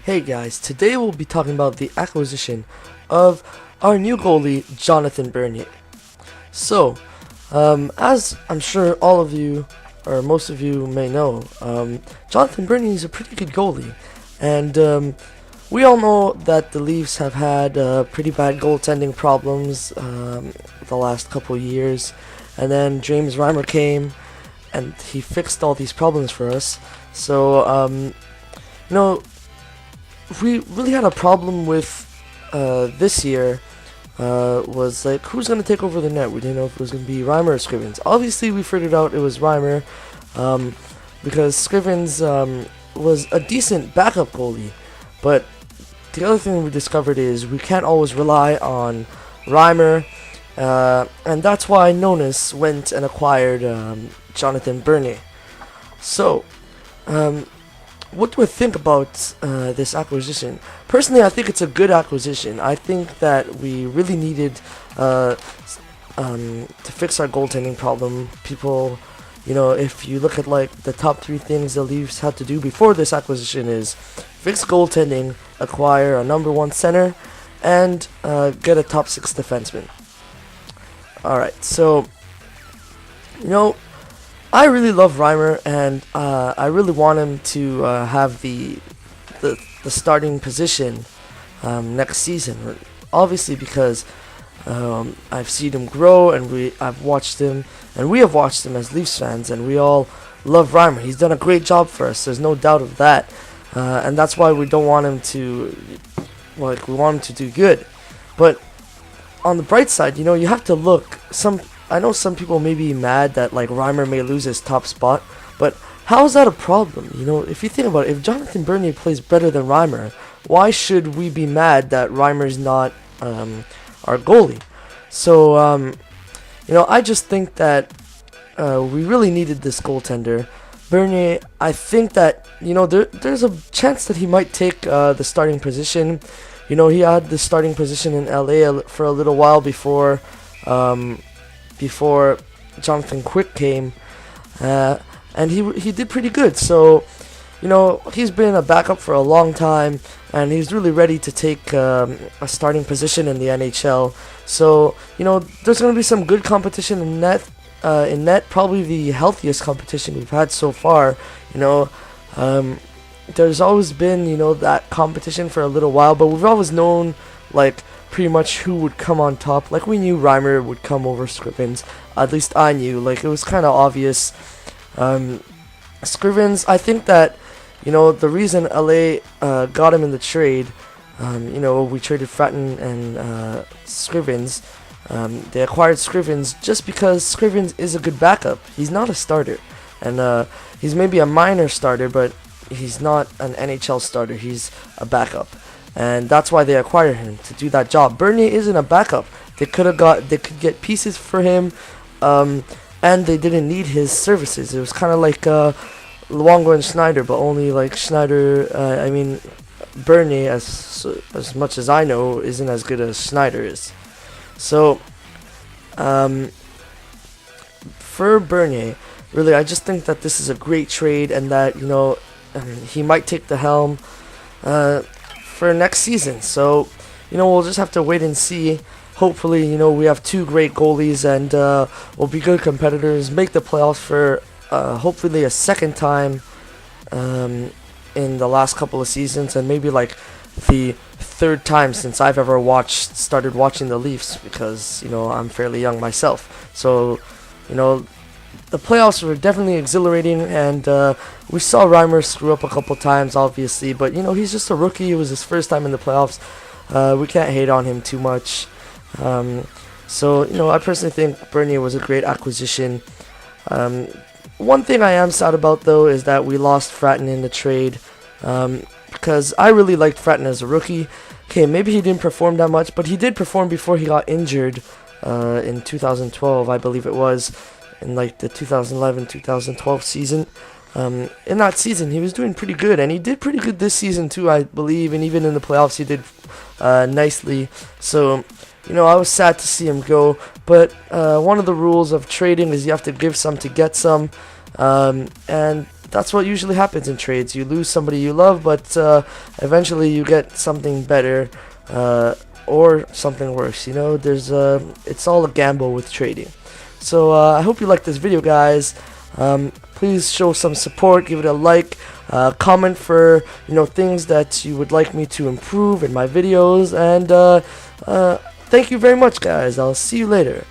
Hey guys, today we'll be talking about the acquisition of our new goalie, Jonathan Bernier. So, as I'm sure all of you, or most of you may know, Jonathan Bernier is a pretty good goalie. And we all know that the Leafs have had pretty bad goaltending problems the last couple years. And then James Reimer came and he fixed all these problems for us. So, we really had a problem with this year was like who's going to take over the net. We didn't know if it was going to be Reimer or Scrivens. Obviously we figured out it was Reimer because Scrivens was a decent backup goalie, but the other thing we discovered is we can't always rely on Reimer, and that's why Nonis went and acquired Jonathan Bernier. So what do I think about this acquisition? Personally, I think it's a good acquisition. I think that we really needed to fix our goaltending problem. People, if you look at like the top three things the Leafs had to do before this acquisition is fix goaltending, acquire a number one center, and get a top six defenseman. Alright, so, I really love Reimer, and I really want him to have the starting position next season. Obviously, because I've seen him grow, and we have watched him as Leafs fans, and we all love Reimer. He's done a great job for us. There's no doubt of that, and that's why we don't want him to, we want him to do good. But on the bright side, you have to look. I know some people may be mad that like Reimer may lose his top spot, but how is that a problem? If you think about it, if Jonathan Bernier plays better than Reimer, why should we be mad that Reimer's not our goalie? So I just think that we really needed this goaltender. Bernier, I think that there's a chance that he might take the starting position. He had the starting position in LA for a little while before Jonathan Quick came, and he did pretty good. So, he's been a backup for a long time, and he's really ready to take a starting position in the NHL. So, there's going to be some good competition in net. Probably the healthiest competition we've had so far. There's always been, that competition for a little while, but we've always known, pretty much who would come on top. Like, we knew Reimer would come over Scrivens. At least I knew. It was kind of obvious. Scrivens, I think that, the reason LA got him in the trade, we traded Fratton and Scrivens. They acquired Scrivens just because Scrivens is a good backup. He's not a starter. And he's maybe a minor starter, but he's not an NHL starter. He's a backup. And that's why they acquired him, to do that job. Bernier isn't a backup. They could get pieces for him, and they didn't need his services. It was kind of like Luongo and Schneider, but only like Bernier, as much as I know, isn't as good as Schneider is. So, for Bernier, really, I just think that this is a great trade, and that he might take the helm for next season. So, we'll just have to wait and see. Hopefully, we have two great goalies, and we'll be good competitors, make the playoffs for hopefully a second time in the last couple of seasons, and maybe like the third time since I've ever started watching the Leafs, because I'm fairly young myself. So the playoffs were definitely exhilarating, and we saw Reimer screw up a couple times, obviously, but he's just a rookie. It was his first time in the playoffs. We can't hate on him too much. So I personally think Bernier was a great acquisition. One thing I am sad about, though, is that we lost Fratton in the trade, because I really liked Fratton as a rookie. Okay, maybe he didn't perform that much, but he did perform before he got injured in 2012, I believe it was, in the 2011-2012 season. In that season, he was doing pretty good, and he did pretty good this season too, I believe, and even in the playoffs he did nicely. So, I was sad to see him go, but one of the rules of trading is you have to give some to get some, and that's what usually happens in trades. You lose somebody you love, but eventually you get something better or something worse. You know, it's all a gamble with trading. So I hope you like this video, guys. Please show some support, give it a like, comment for things that you would like me to improve in my videos, and thank you very much, guys. I'll see you later.